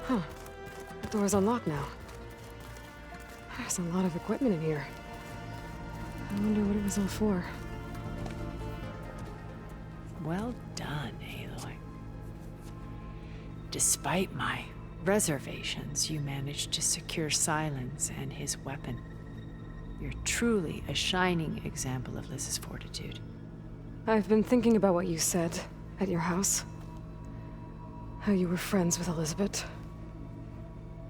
Huh. The door's unlocked now. There's a lot of equipment in here. I wonder what it was all for. Well done, Aloy. Despite my reservations, you managed to secure Silence and his weapon. You're truly a shining example of Liz's fortitude. I've been thinking about what you said at your house. How you were friends with Elizabeth.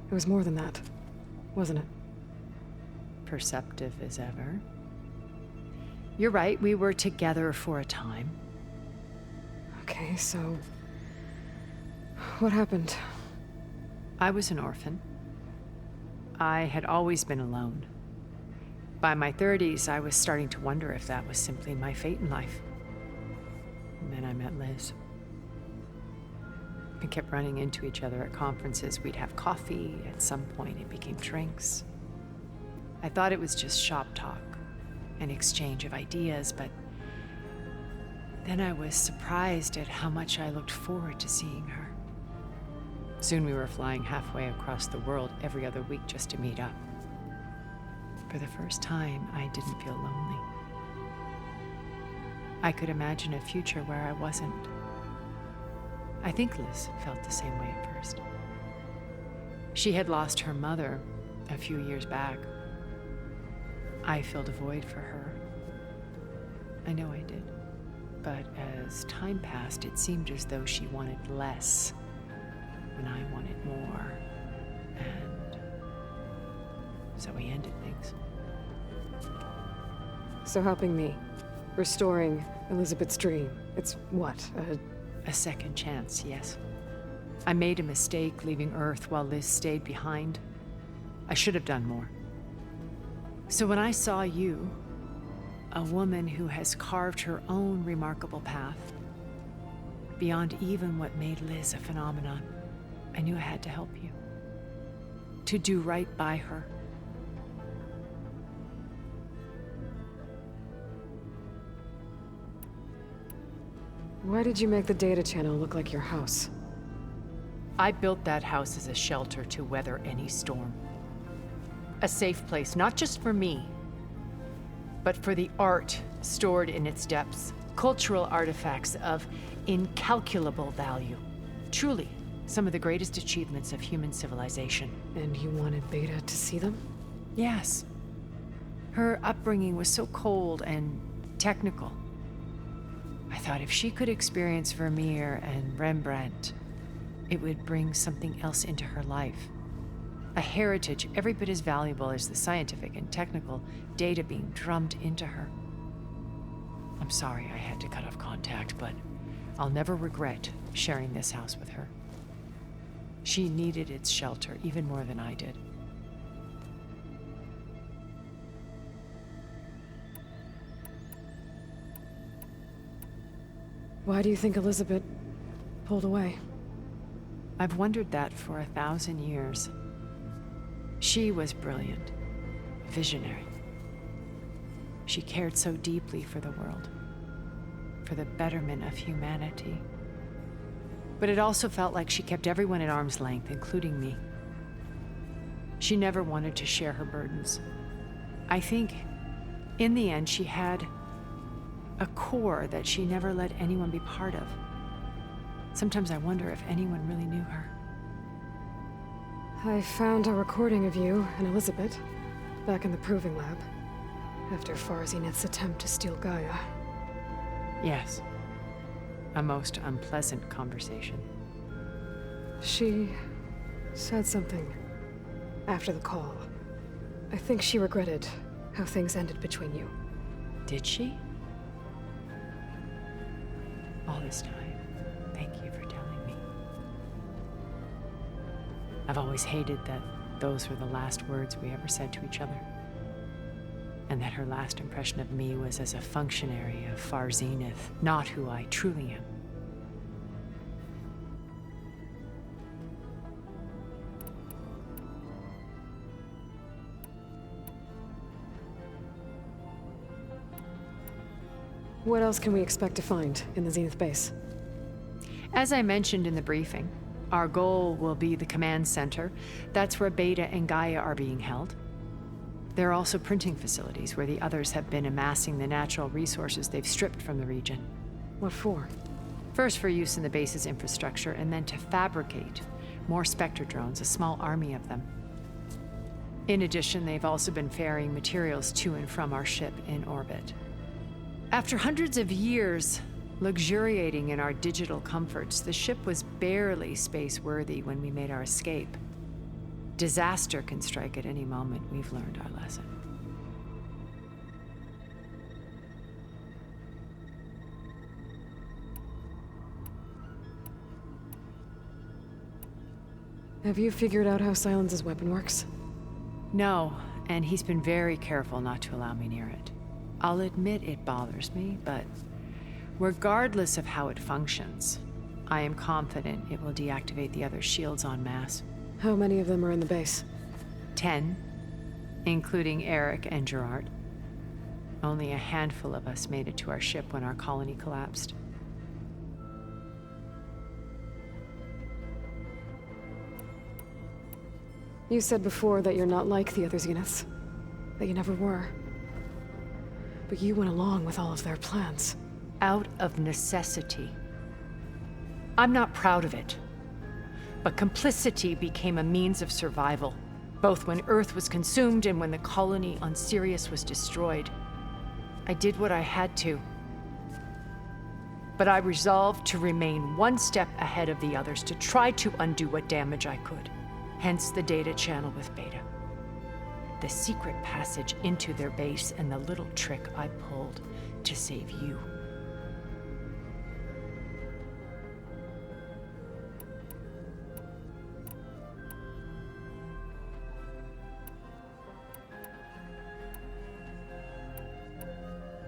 It was more than that, wasn't it? Perceptive as ever. You're right, we were together for a time. Okay, so... what happened? I was an orphan. I had always been alone. By my 30s, I was starting to wonder if that was simply my fate in life. And then I met Liz. We kept running into each other at conferences. We'd have coffee. At some point, it became drinks. I thought it was just shop talk, an exchange of ideas, but then I was surprised at how much I looked forward to seeing her. Soon we were flying halfway across the world every other week just to meet up. For the first time, I didn't feel lonely. I could imagine a future where I wasn't. I think Liz felt the same way at first. She had lost her mother a few years back. I filled a void for her. I know I did. But as time passed, it seemed as though she wanted less when I wanted more. And so we ended things. So helping me, restoring Elizabeth's dream, it's what, A second chance, yes. I made a mistake leaving Earth while Liz stayed behind. I should have done more. So when I saw you, a woman who has carved her own remarkable path, beyond even what made Liz a phenomenon, I knew I had to help you. To do right by her. Why did you make the data channel look like your house? I built that house as a shelter to weather any storm. A safe place, not just for me, but for the art stored in its depths. Cultural artifacts of incalculable value. Truly, some of the greatest achievements of human civilization. And you wanted Beta to see them? Yes. Her upbringing was so cold and technical. I thought if she could experience Vermeer and Rembrandt, it would bring something else into her life. A heritage every bit as valuable as the scientific and technical data being drummed into her. I'm sorry I had to cut off contact, but I'll never regret sharing this house with her. She needed its shelter even more than I did. Why do you think Elizabeth pulled away? I've wondered that for 1,000 years. She was brilliant, visionary. She cared so deeply for the world, for the betterment of humanity. But it also felt like she kept everyone at arm's length, including me. She never wanted to share her burdens. I think, in the end, she had a core that she never let anyone be part of. Sometimes I wonder if anyone really knew her. I found a recording of you and Elizabeth back in the proving lab after Farzineth's attempt to steal Gaia. Yes. A most unpleasant conversation. She said something after the call. I think she regretted how things ended between you. Did she? All this time, thank you for telling me. I've always hated that those were the last words we ever said to each other. And that her last impression of me was as a functionary of Farzineth, not who I truly am. What else can we expect to find in the Zenith base? As I mentioned in the briefing, Our goal will be the command center. That's where Beta and Gaia are being held. There are also printing facilities where the others have been amassing the natural resources they've stripped from the region. What for? First for use in the base's infrastructure, and then to fabricate more Spectre drones, a small army of them. In addition, they've also been ferrying materials to and from our ship in orbit. After hundreds of years luxuriating in our digital comforts, the ship was barely space-worthy when we made our escape. Disaster can strike at any moment. We've learned our lesson. Have you figured out how Silence's weapon works? No, and he's been very careful not to allow me near it. I'll admit it bothers me, but regardless of how it functions, I am confident it will deactivate the other shields en masse. How many of them are in the base? 10, including Eric and Gerard. Only a handful of us made it to our ship when our colony collapsed. You said before that you're not like the other Zeniths. That you never were. But you went along with all of their plans. Out of necessity. I'm not proud of it. But complicity became a means of survival, both when Earth was consumed and when the colony on Sirius was destroyed. I did what I had to. But I resolved to remain one step ahead of the others, to try to undo what damage I could. Hence the data channel with Beta. The secret passage into their base and the little trick I pulled to save you.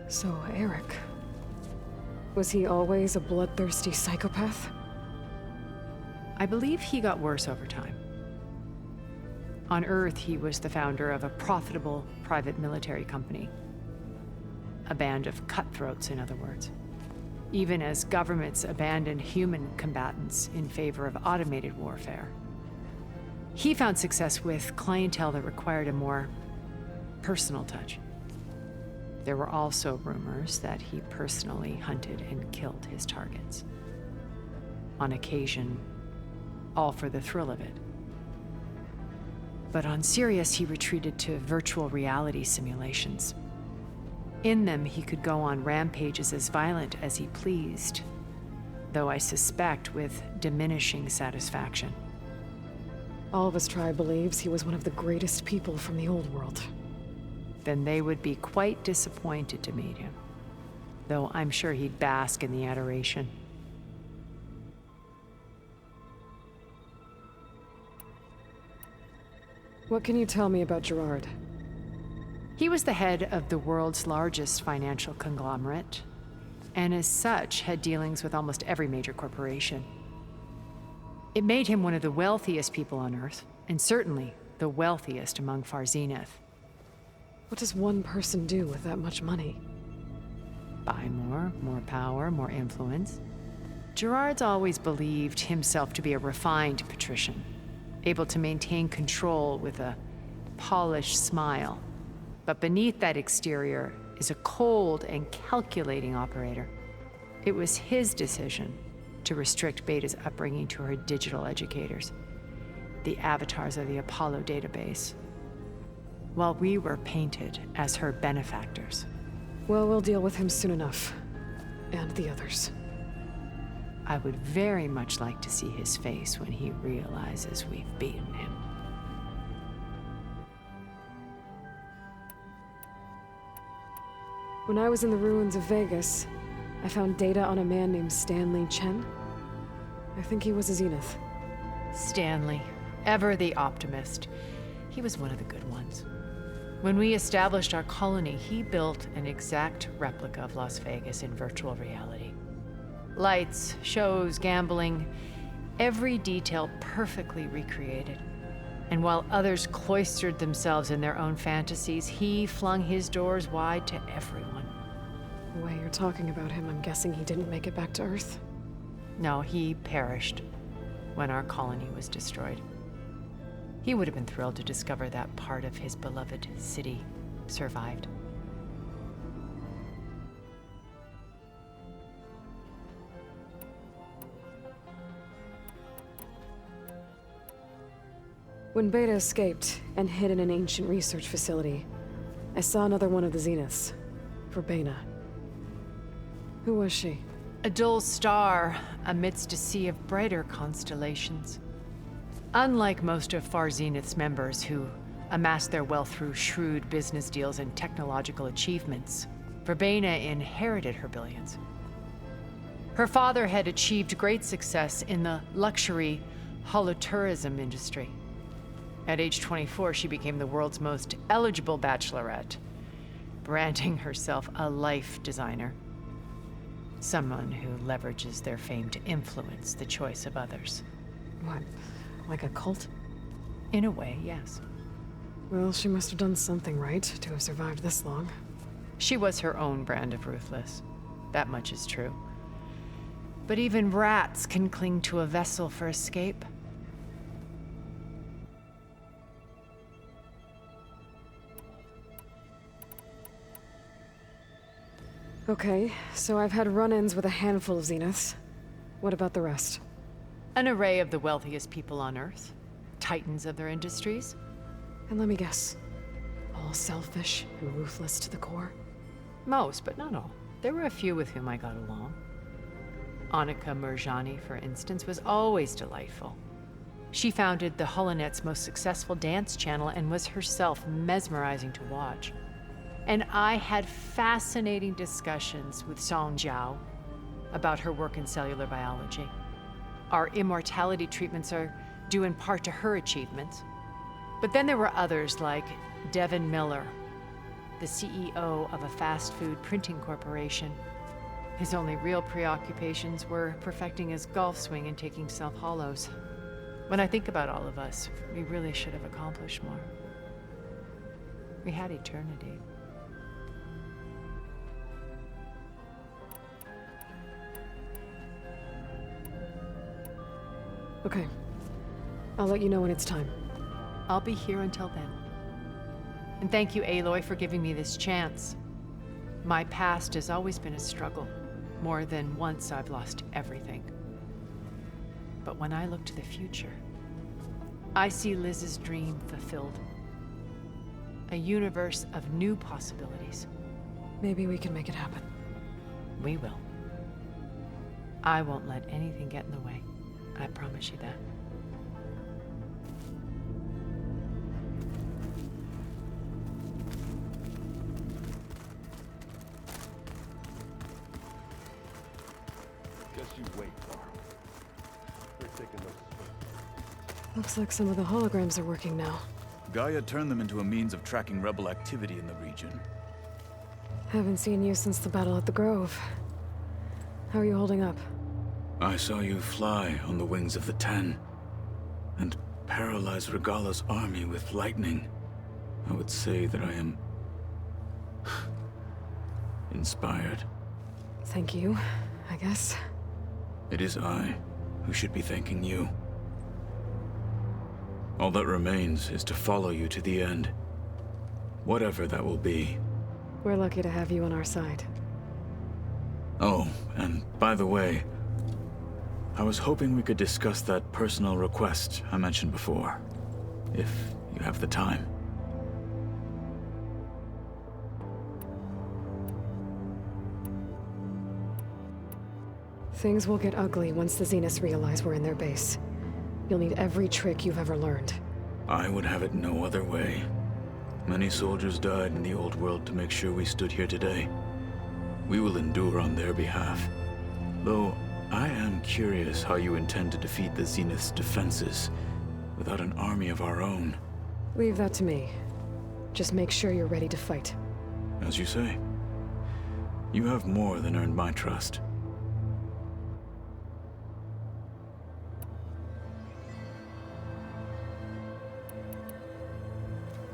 So, Eric. Was he always a bloodthirsty psychopath? I believe he got worse over time. On Earth, he was the founder of a profitable private military company. A band of cutthroats, in other words. Even as governments abandoned human combatants in favor of automated warfare. He found success with clientele that required a more personal touch. There were also rumors that he personally hunted and killed his targets. On occasion, all for the thrill of it. But on Sirius, he retreated to virtual reality simulations. In them, he could go on rampages as violent as he pleased, though I suspect with diminishing satisfaction. All of his tribe believes he was one of the greatest people from the old world. Then they would be quite disappointed to meet him, though I'm sure he'd bask in the adoration. What can you tell me about Gerard? He was the head of the world's largest financial conglomerate, and as such had dealings with almost every major corporation. It made him one of the wealthiest people on Earth, and certainly the wealthiest among Far Zenith. What does one person do with that much money? Buy more power, more influence. Gerard's always believed himself to be a refined patrician, able to maintain control with a polished smile. But beneath that exterior is a cold and calculating operator. It was his decision to restrict Beta's upbringing to her digital educators, the avatars of the Apollo database, while we were painted as her benefactors. Well, we'll deal with him soon enough. And the others. I would very much like to see his face when he realizes we've beaten him. When I was in the ruins of Vegas, I found data on a man named Stanley Chen. I think he was a Zenith. Stanley, ever the optimist. He was one of the good ones. When we established our colony, he built an exact replica of Las Vegas in virtual reality. Lights, shows, gambling, every detail perfectly recreated. And while others cloistered themselves in their own fantasies, he flung his doors wide to everyone. The way you're talking about him, I'm guessing he didn't make it back to Earth? No, he perished. when our colony was destroyed. He would have been thrilled to discover that part of his beloved city survived. When Beta escaped and hid in an ancient research facility, I saw another one of the Zeniths. Verbena. Who was she? A dull star amidst a sea of brighter constellations. Unlike most of Far Zenith's members who amassed their wealth through shrewd business deals and technological achievements, Verbena inherited her billions. Her father had achieved great success in the luxury holotourism industry. At age 24, she became the world's most eligible bachelorette, branding herself a life designer. Someone who leverages their fame to influence the choice of others. What, like a cult? In a way, yes. Well, she must have done something right to have survived this long. She was her own brand of ruthless. That much is true. But even rats can cling to a vessel for escape. Okay, so I've had run-ins with a handful of Zeniths. What about the rest? An array of the wealthiest people on Earth. Titans of their industries. And let me guess. All selfish and ruthless to the core? Most, but not all. There were a few with whom I got along. Annika Mirjani, for instance, was always delightful. She founded the Holonet's most successful dance channel and was herself mesmerizing to watch. And I had fascinating discussions with Song Jiao about her work in cellular biology. Our immortality treatments are due in part to her achievements. But then there were others like Devin Miller, the CEO of a fast food printing corporation. His only real preoccupations were perfecting his golf swing and taking self-hollows. When I think about all of us, we really should have accomplished more. We had eternity. Okay. I'll let you know when it's time. I'll be here until then. And thank you, Aloy, for giving me this chance. My past has always been a struggle. More than once I've lost everything. But when I look to the future, I see Liz's dream fulfilled. A universe of new possibilities. Maybe we can make it happen. We will. I won't let anything get in the way. I promise you that. Guess you wait, Bar. We're taking those. Looks like some of the holograms are working now. Gaia turned them into a means of tracking rebel activity in the region. Haven't seen you since the battle at the Grove. How are you holding up? I saw you fly on the wings of the Ten, and paralyze Regala's army with lightning. I would say that I am inspired. Thank you, I guess. It is I who should be thanking you. All that remains is to follow you to the end. Whatever that will be. We're lucky to have you on our side. Oh, and by the way, I was hoping we could discuss that personal request I mentioned before, if you have the time. Things will get ugly once the Zeniths realize we're in their base. You'll need every trick you've ever learned. I would have it no other way. Many soldiers died in the old world to make sure we stood here today. We will endure on their behalf. Though, I am curious how you intend to defeat the Zenith's defenses without an army of our own. Leave that to me. Just make sure you're ready to fight. As you say. You have more than earned my trust.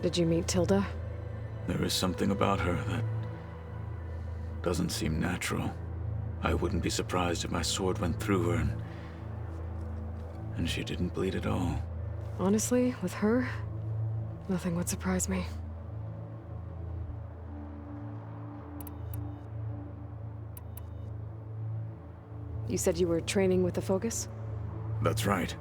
Did you meet Tilda? There is something about her that doesn't seem natural. I wouldn't be surprised if my sword went through her And she didn't bleed at all. Honestly, with her, nothing would surprise me. You said you were training with the Focus? That's right.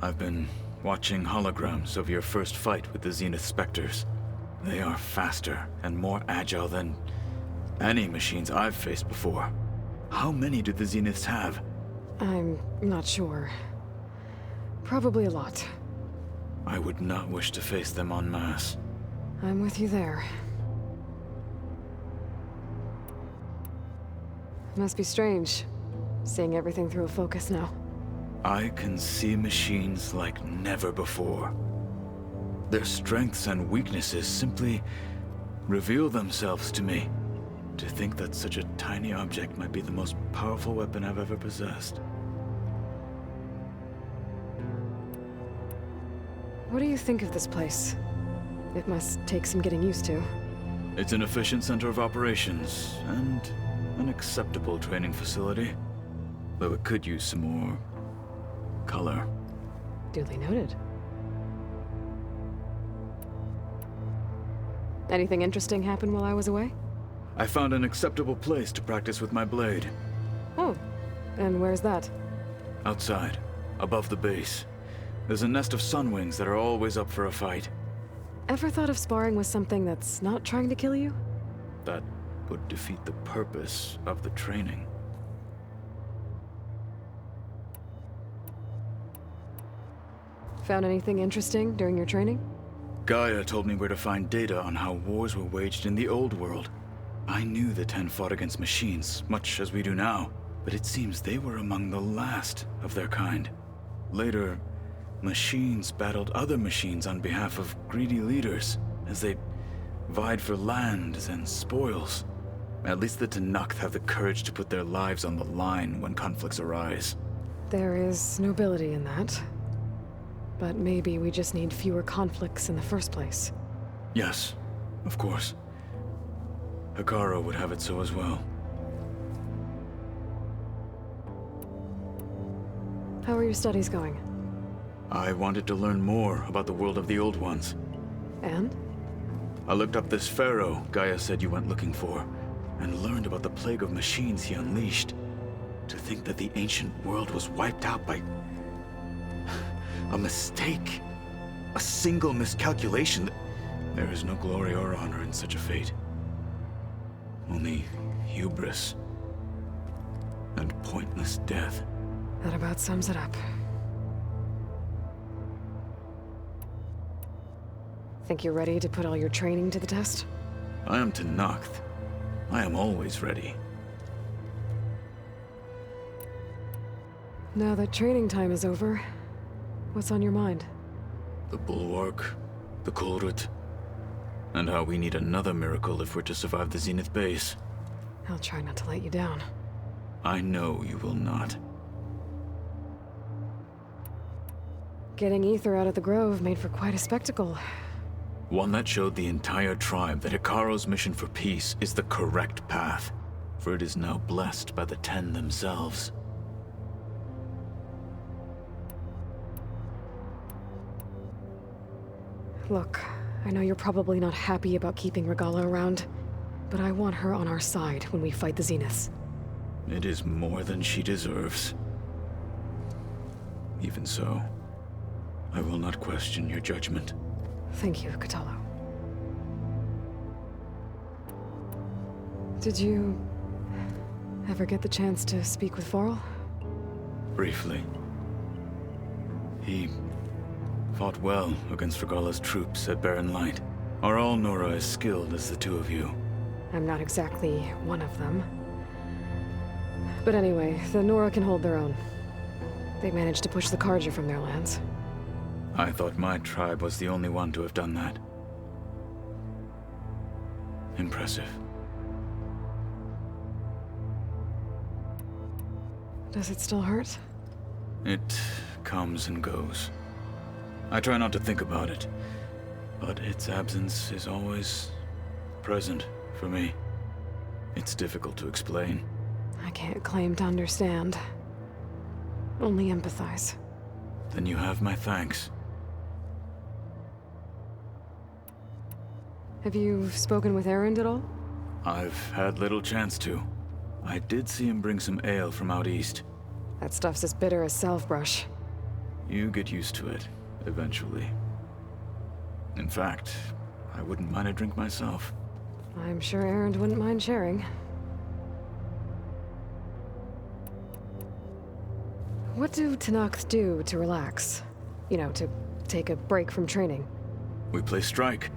I've been watching holograms of your first fight with the Zenith Spectres. They are faster and more agile than any machines I've faced before. How many do the Zeniths have? I'm not sure. Probably a lot. I would not wish to face them en masse. I'm with you there. Must be strange, seeing everything through a Focus now. I can see machines like never before. Their strengths and weaknesses simply reveal themselves to me. To think that such a tiny object might be the most powerful weapon I've ever possessed. What do you think of this place? It must take some getting used to. It's an efficient center of operations, and an acceptable training facility. Though it could use some more color. Duly noted. Anything interesting happen while I was away? I found an acceptable place to practice with my blade. Oh, and where's that? Outside, above the base. There's a nest of sunwings that are always up for a fight. Ever thought of sparring with something that's not trying to kill you? That would defeat the purpose of the training. Found anything interesting during your training? Gaia told me where to find data on how wars were waged in the old world. I knew the Ten fought against machines, much as we do now, but it seems they were among the last of their kind. Later, machines battled other machines on behalf of greedy leaders, as they vied for lands and spoils. At least the Tenakth have the courage to put their lives on the line when conflicts arise. There is nobility in that. But maybe we just need fewer conflicts in the first place. Yes, of course. Hekarro would have it so as well. How are your studies going? I wanted to learn more about the world of the Old Ones. And? I looked up this pharaoh Gaia said you went looking for, and learned about the plague of machines he unleashed. To think that the ancient world was wiped out by a mistake. A single miscalculation. There is no glory or honor in such a fate. Only hubris and pointless death. That about sums it up. Think you're ready to put all your training to the test? I am Tenakth. I am always ready. Now that training time is over, what's on your mind? The Bulwark, the Kulrut, and how we need another miracle if we're to survive the Zenith base. I'll try not to let you down. I know you will not. Getting Ether out of the Grove made for quite a spectacle. One that showed the entire tribe that Hekarro's mission for peace is the correct path, for it is now blessed by the Ten themselves. Look, I know you're probably not happy about keeping Regala around, but I want her on our side when we fight the Zeniths. It is more than she deserves. Even so, I will not question your judgment. Thank you, Kotallo. Did you ever get the chance to speak with Varl? Briefly. He fought well against Regala's troops at Barren Light. Are all Nora as skilled as the two of you? I'm not exactly one of them. But anyway, the Nora can hold their own. They managed to push the Carja from their lands. I thought my tribe was the only one to have done that. Impressive. Does it still hurt? It comes and goes. I try not to think about it, but its absence is always present for me. It's difficult to explain. I can't claim to understand. Only empathize. Then you have my thanks. Have you spoken with Erend at all? I've had little chance to. I did see him bring some ale from out east. That stuff's as bitter as salve-brush. You get used to it, eventually. In fact, I wouldn't mind a drink myself. I'm sure Erend wouldn't mind sharing. What do Tenakth do to relax? You know, to take a break from training? We play strike.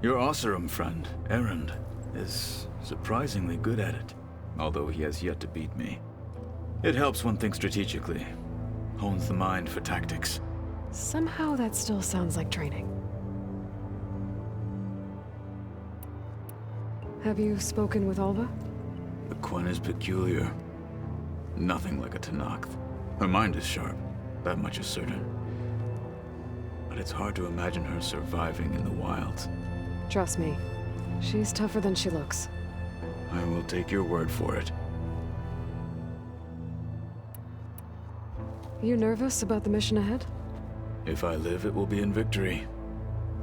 Your Oseram friend, Erend, is surprisingly good at it, although he has yet to beat me. It helps one think strategically, hones the mind for tactics. Somehow that still sounds like training. Have you spoken with Alva? The Quen is peculiar. Nothing like a Tenakth. Her mind is sharp, that much is certain. But it's hard to imagine her surviving in the wilds. Trust me, she's tougher than she looks. I will take your word for it. You nervous about the mission ahead? If I live, it will be in victory.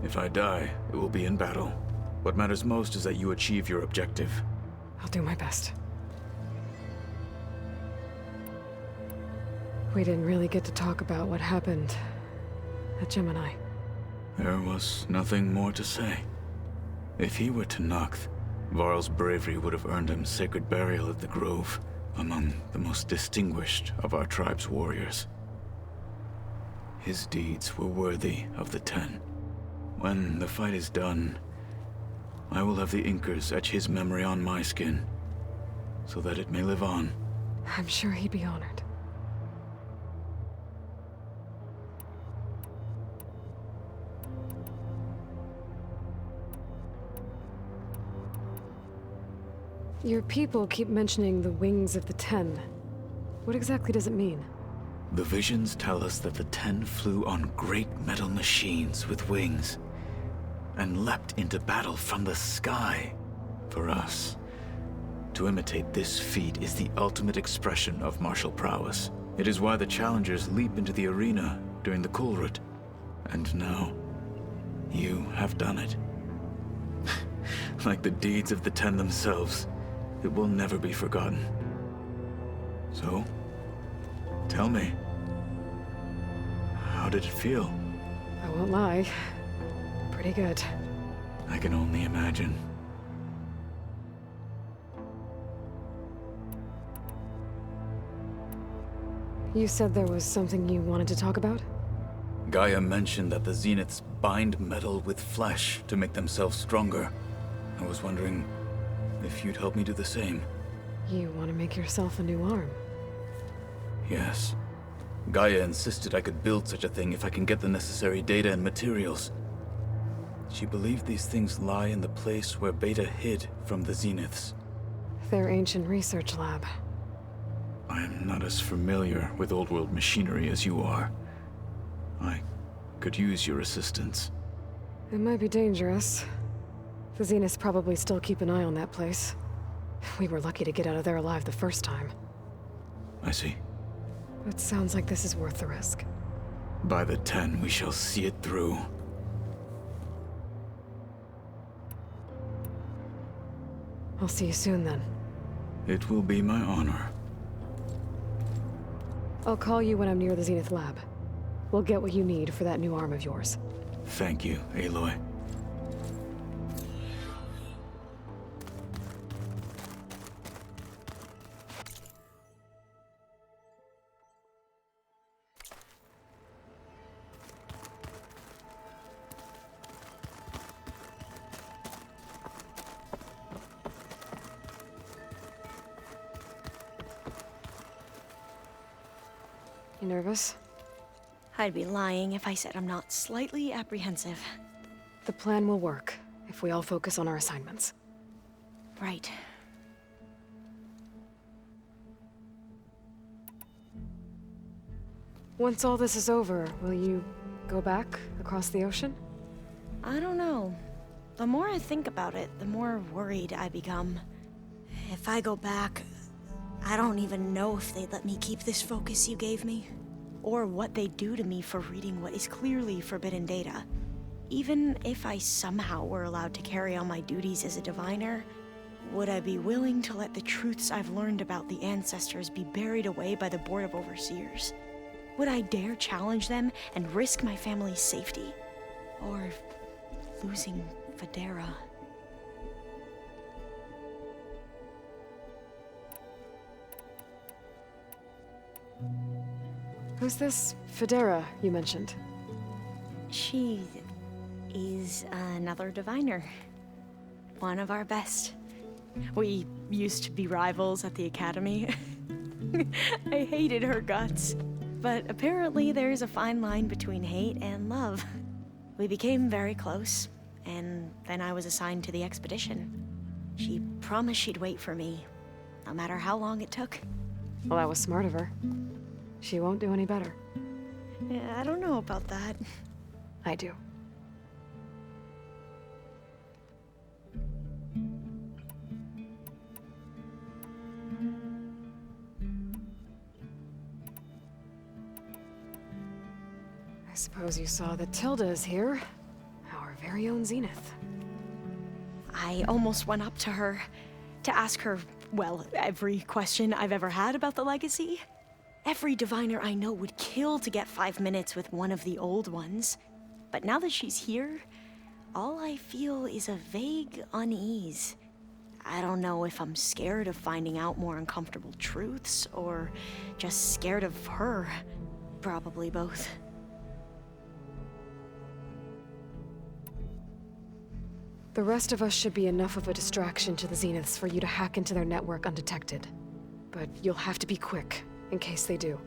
If I die, it will be in battle. What matters most is that you achieve your objective. I'll do my best. We didn't really get to talk about what happened at Gemini. There was nothing more to say. If he were Tenakth, Varl's bravery would have earned him sacred burial at the Grove, among the most distinguished of our tribe's warriors. His deeds were worthy of the Ten. When the fight is done, I will have the Inkers etch his memory on my skin, so that it may live on. I'm sure he'd be honored. Your people keep mentioning the wings of the Ten. What exactly does it mean? The visions tell us that the Ten flew on great metal machines with wings, and leapt into battle from the sky. For us, to imitate this feat is the ultimate expression of martial prowess. It is why the challengers leap into the arena during the Kulrut. And now, you have done it. Like the deeds of the Ten themselves, it will never be forgotten. So, tell me, how did it feel? I won't lie. Pretty good. I can only imagine. You said there was something you wanted to talk about? Gaia mentioned that the Zeniths bind metal with flesh to make themselves stronger. I was wondering if you'd help me do the same. You want to make yourself a new arm? Yes. Gaia insisted I could build such a thing if I can get the necessary data and materials. She believed these things lie in the place where Beta hid from the Zeniths. Their ancient research lab. I am not as familiar with old world machinery as you are. I could use your assistance. It might be dangerous. The Zeniths probably still keep an eye on that place. We were lucky to get out of there alive the first time. I see. It sounds like this is worth the risk. By the Ten, we shall see it through. I'll see you soon then. It will be my honor. I'll call you when I'm near the Zenith lab. We'll get what you need for that new arm of yours. Thank you, Aloy. You nervous? I'd be lying if I said I'm not slightly apprehensive. The plan will work, if we all focus on our assignments. Right. Once all this is over, will you go back across the ocean? I don't know. The more I think about it, the more worried I become. If I go back, I don't even know if they'd let me keep this focus you gave me. or what they'd do to me for reading what is clearly forbidden data. Even if I somehow were allowed to carry on my duties as a diviner, would I be willing to let the truths I've learned about the ancestors be buried away by the Board of Overseers? Would I dare challenge them and risk my family's safety? Or losing Federa? Who's this Federa you mentioned? She is another diviner. One of our best. We used to be rivals at the academy. I hated her guts. But apparently there's a fine line between hate and love. We became very close, and then I was assigned to the expedition. She promised she'd wait for me, no matter how long it took. Well, that was smart of her. She won't do any better. Yeah, I don't know about that. I do. I suppose you saw that Tilda is here. Our very own Zenith. I almost went up to her to ask her, well, every question I've ever had about the legacy. Every diviner I know would kill to get 5 minutes with one of the old ones. But now that she's here, all I feel is a vague unease. I don't know if I'm scared of finding out more uncomfortable truths, or just scared of her. Probably both. The rest of us should be enough of a distraction to the Zeniths for you to hack into their network undetected. But you'll have to be quick, in case they do.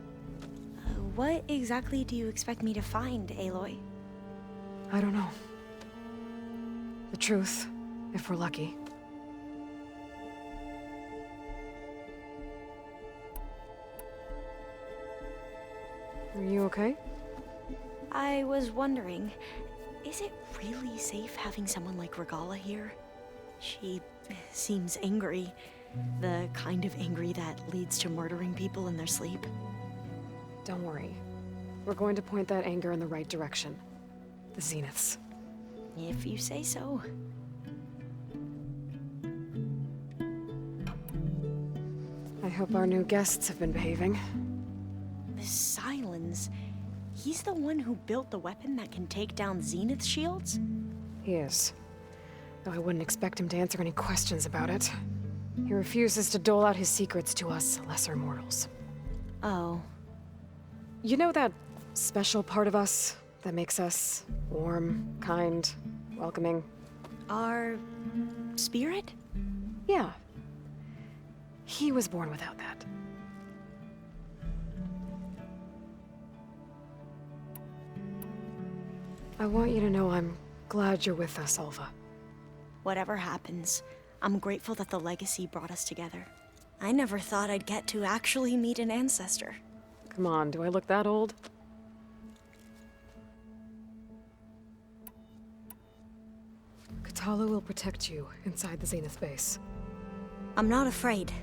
What exactly do you expect me to find, Aloy? I don't know. The truth, if we're lucky. Are you okay? I was wondering, is it really safe having someone like Regala here? She seems angry. The kind of angry that leads to murdering people in their sleep. Don't worry. We're going to point that anger in the right direction. The Zeniths. If you say so. I hope our new guests have been behaving. The Silence. He's the one who built the weapon that can take down Zenith shields? He is. Though I wouldn't expect him to answer any questions about it. He refuses to dole out his secrets to us lesser mortals. Oh. You know that special part of us that makes us warm, kind, welcoming? Our spirit? Yeah. He was born without that. I want you to know I'm glad you're with us, Alva. Whatever happens, I'm grateful that the legacy brought us together. I never thought I'd get to actually meet an ancestor. Come on, do I look that old? Katala will protect you inside the Zenith base. I'm not afraid.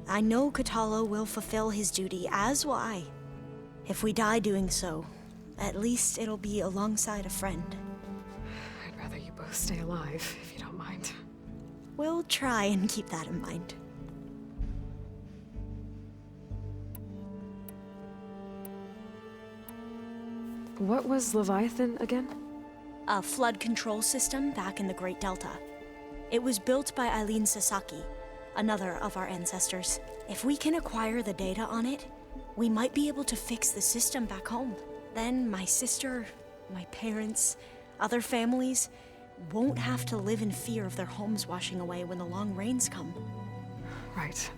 I know Katala will fulfill his duty, as will I. If we die doing so, at least it'll be alongside a friend. I'd rather you both stay alive, if you don't mind. We'll try and keep that in mind. What was Leviathan again? A flood control system back in the Great Delta. It was built by Eileen Sasaki, another of our ancestors. If we can acquire the data on it, we might be able to fix the system back home. Then my sister, my parents, other families won't have to live in fear of their homes washing away when the long rains come. Right.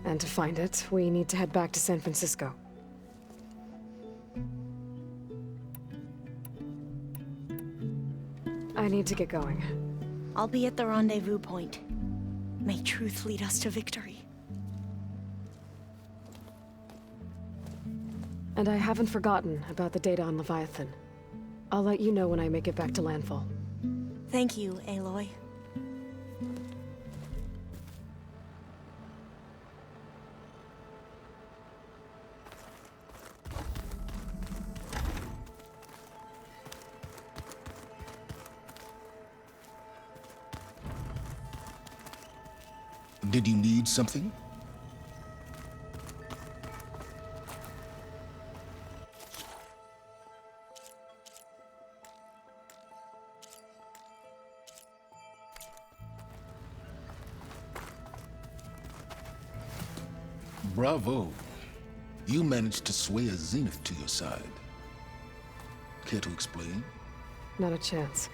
And to find it, we need to head back to San Francisco. I need to get going. I'll be at the rendezvous point. May truth lead us to victory. And I haven't forgotten about the data on Leviathan. I'll let you know when I make it back to landfall. Thank you, Aloy. Did you need something? Bravo. You managed to sway a Zenith to your side. Care to explain? Not a chance.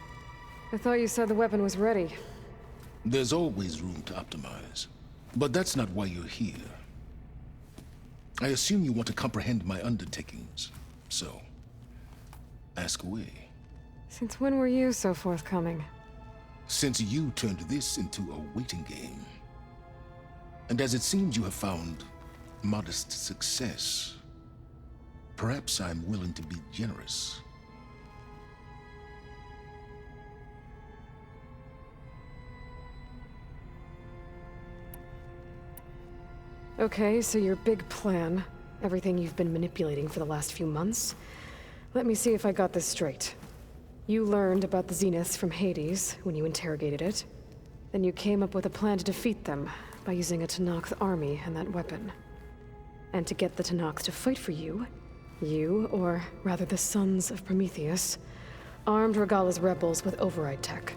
I thought you said the weapon was ready. There's always room to optimize. But that's not why you're here. I assume you want to comprehend my undertakings. So, ask away. Since when were you so forthcoming? Since you turned this into a waiting game. And as it seems you have found modest success, perhaps I'm willing to be generous. Okay, so your big plan, everything you've been manipulating for the last few months. Let me see if I got this straight. You learned about the Zeniths from Hades when you interrogated it. Then you came up with a plan to defeat them by using a Tenakth army and that weapon. And to get the Tenakth to fight for you, or rather the Sons of Prometheus, armed Regalla's rebels with override tech.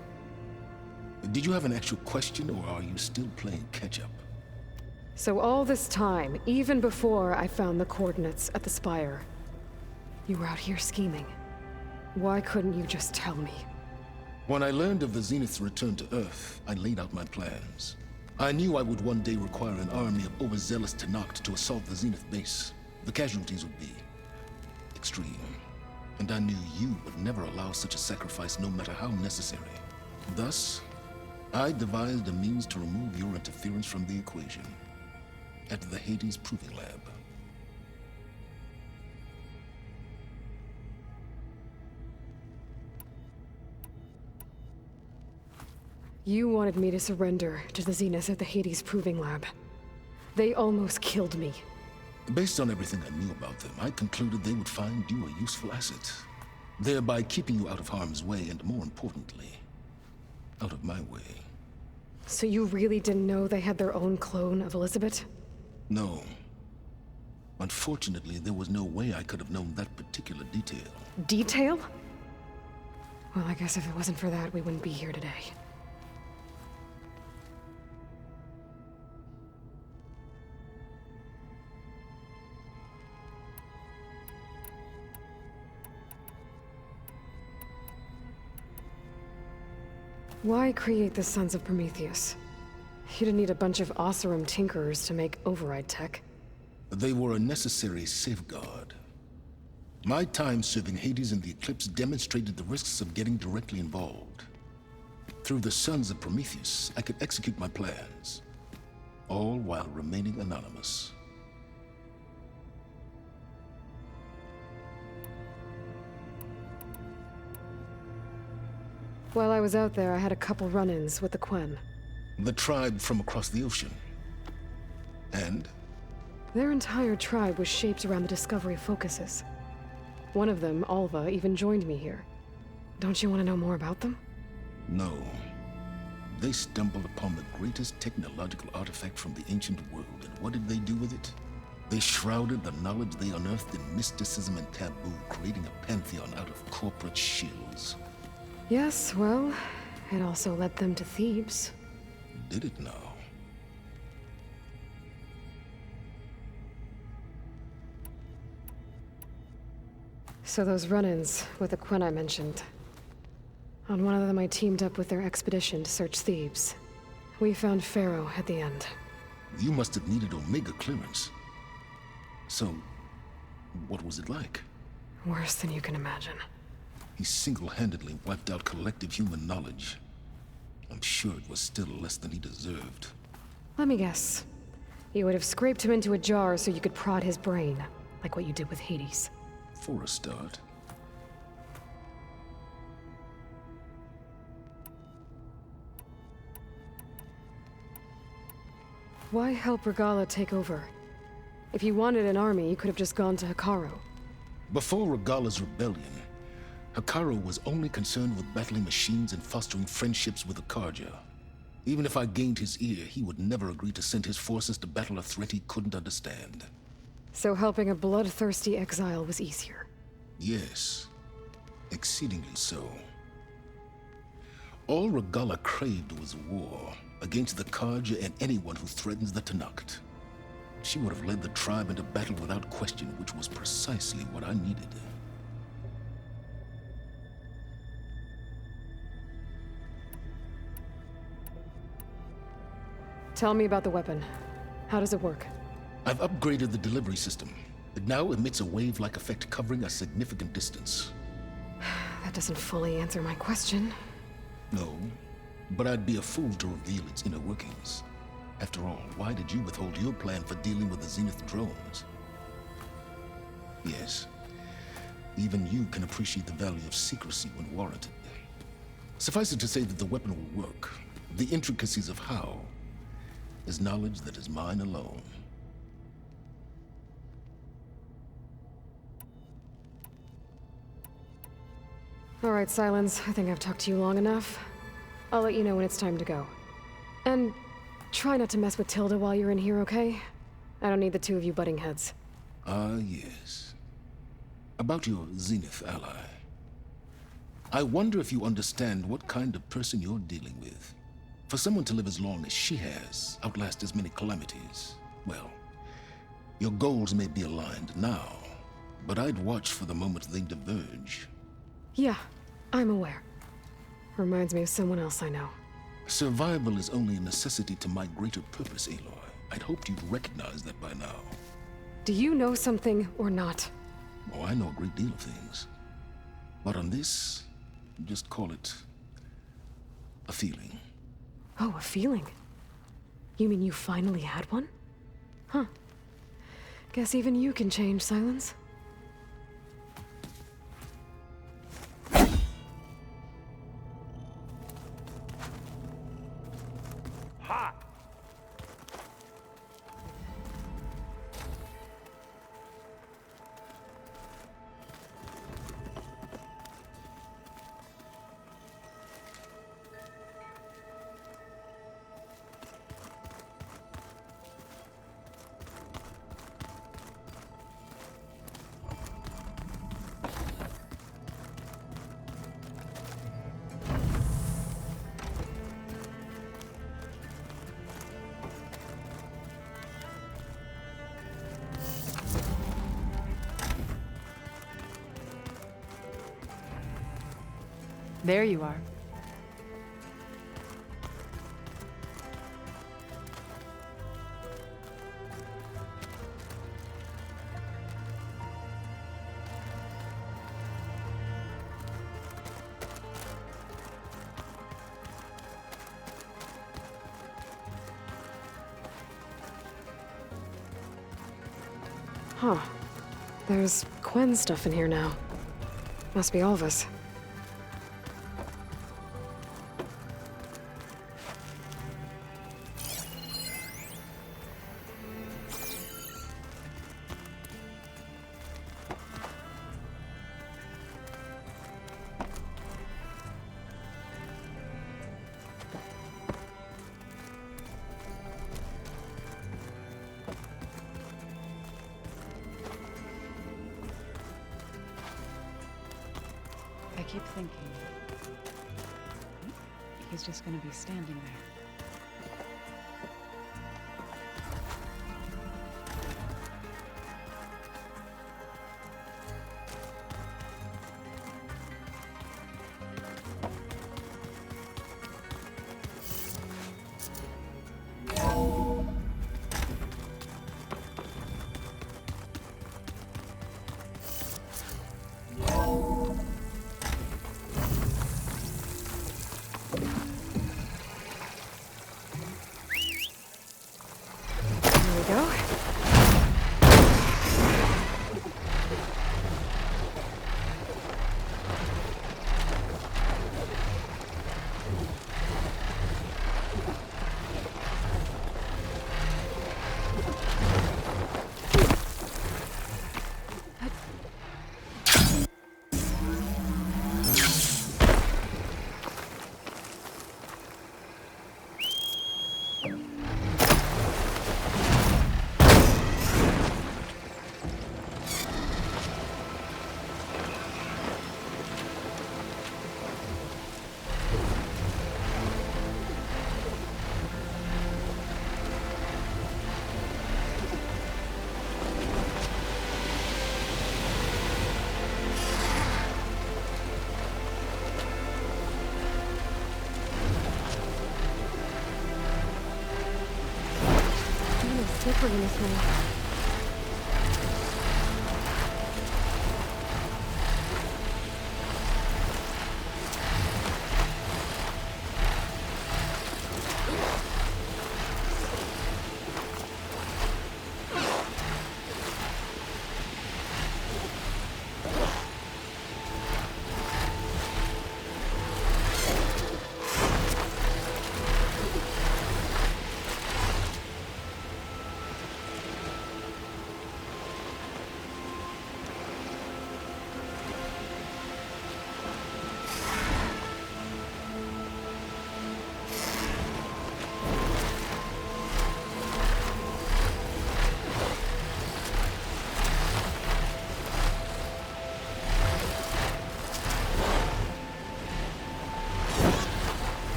Did you have an actual question, or are you still playing catch-up? So all this time, even before I found the coordinates at the Spire, you were out here scheming. Why couldn't you just tell me? When I learned of the Zenith's return to Earth, I laid out my plans. I knew I would one day require an army of overzealous Tenakth to assault the Zenith base. The casualties would be extreme. And I knew you would never allow such a sacrifice, no matter how necessary. Thus, I devised a means to remove your interference from the equation. At the Hades Proving Lab. You wanted me to surrender to the Zeniths at the Hades Proving Lab. They almost killed me. Based on everything I knew about them, I concluded they would find you a useful asset, thereby keeping you out of harm's way and, more importantly, out of my way. So you really didn't know they had their own clone of Elizabeth? No. Unfortunately, there was no way I could have known that particular detail. Detail? Well, I guess if it wasn't for that, we wouldn't be here today. Why create the Sons of Prometheus? You didn't need a bunch of Oseram tinkerers to make override tech. They were a necessary safeguard. My time serving Hades in the Eclipse demonstrated the risks of getting directly involved. Through the Sons of Prometheus, I could execute my plans, all while remaining anonymous. While I was out there, I had a couple run-ins with the Quen. The tribe from across the ocean. And? Their entire tribe was shaped around the discovery of focuses. One of them, Alva, even joined me here. Don't you want to know more about them? No. They stumbled upon the greatest technological artifact from the ancient world, and what did they do with it? They shrouded the knowledge they unearthed in mysticism and taboo, creating a pantheon out of corporate shills. Yes, well, it also led them to Thebes. Did it now? So those run-ins with the Quen I mentioned. On one of them I teamed up with their expedition to search Thebes. We found Pharaoh at the end. You must have needed Omega clearance. So, what was it like? Worse than you can imagine. He single-handedly wiped out collective human knowledge. I'm sure it was still less than he deserved. Let me guess. You would have scraped him into a jar so you could prod his brain, like what you did with Hades. For a start. Why help Regalla take over? If you wanted an army, you could have just gone to Hekarro. Before Regalla's rebellion, Hekarro was only concerned with battling machines and fostering friendships with the Karja. Even if I gained his ear, he would never agree to send his forces to battle a threat he couldn't understand. So helping a bloodthirsty exile was easier. Yes, exceedingly so. All Regalla craved was war against the Karja and anyone who threatens the Tenakth. She would have led the tribe into battle without question, which was precisely what I needed. Tell me about the weapon. How does it work? I've upgraded the delivery system. It now emits a wave-like effect covering a significant distance. That doesn't fully answer my question. No, but I'd be a fool to reveal its inner workings. After all, why did you withhold your plan for dealing with the Zenith drones? Yes, even you can appreciate the value of secrecy when warranted. Suffice it to say that the weapon will work. The intricacies of how is knowledge that is mine alone. All right, Silence. I think I've talked to you long enough. I'll let you know when it's time to go. And try not to mess with Tilda while you're in here, okay? I don't need the two of you butting heads. Ah, yes. About your Zenith ally. I wonder if you understand what kind of person you're dealing with. For someone to live as long as she has, outlast as many calamities, well, your goals may be aligned now, but I'd watch for the moment they diverge. Yeah, I'm aware. Reminds me of someone else I know. Survival is only a necessity to my greater purpose, Aloy. I'd hoped you'd recognize that by now. Do you know something or not? Oh, I know a great deal of things. But on this, just call it a feeling. Oh, a feeling. You mean you finally had one? Huh. Guess even you can change, Silence. Hot! There you are. Huh. There's Quen stuff in here now. Must be all of us. I keep thinking, he's just gonna be standing there. bringing with me.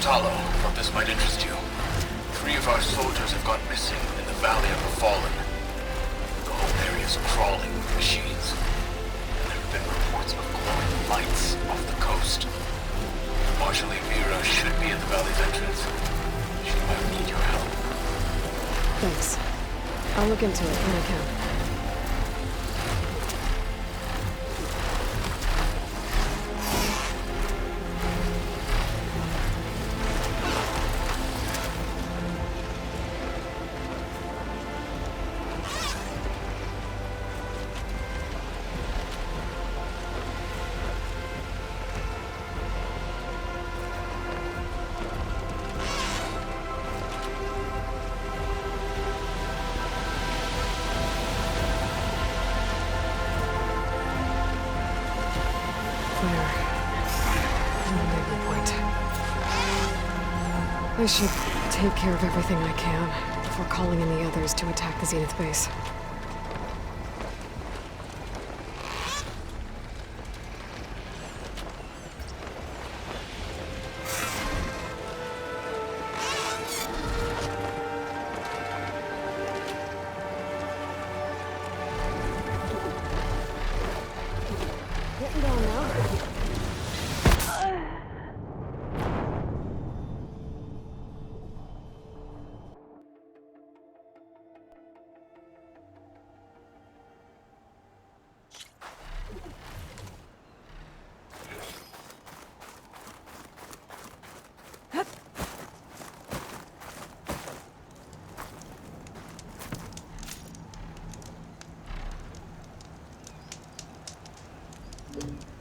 Thought this might interest you. 3 of our soldiers have gone missing in the Valley of the Fallen. The whole area is crawling with machines. And there have been reports of glowing lights off the coast. Marshal Vera should be at the valley's entrance. She might need your help. Thanks. I'll look into it when I can. I should take care of everything I can before calling in the others to attack the Zenith base. you